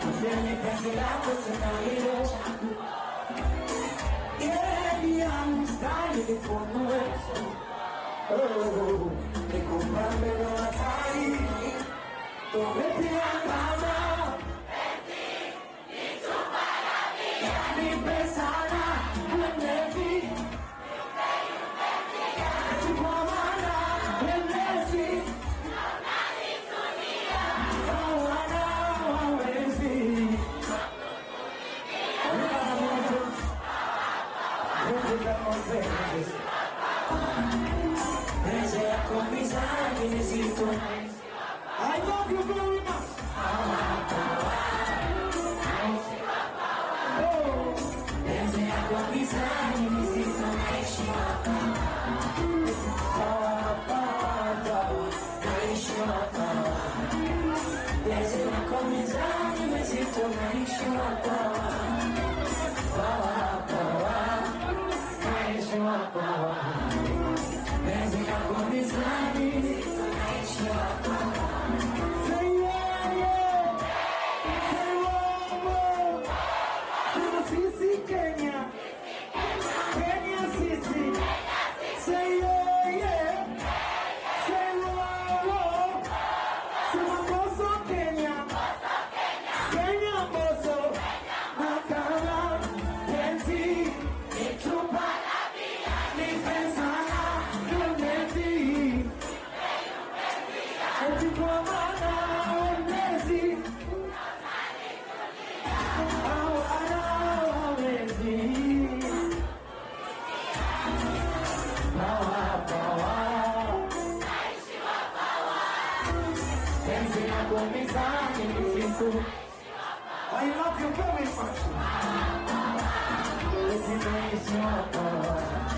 Useme penzi lako sina hilo. Yeah, mstari nifunue. Nikumbambe na hatari. Umetia kama yani pesa na mlevi. Kwa maana mlezi hawana hawezi. Pesa yako mizani nzito. I love you very much. Pesa yako mizani nzito. Pesa yako mizani nzito. Penzi lako mizani. Say yeah, yeah. Say wow. Sema sisi Kenya. Kenya sisi. Say yeah, yeah. Say wow. Sema Boso Kenya. Kenya Boso. Nakala penzi nitupa. Kwa maana mlezi hawezi. Penzi lako mizani nzito. I love you very much. Penzi naishiwa power.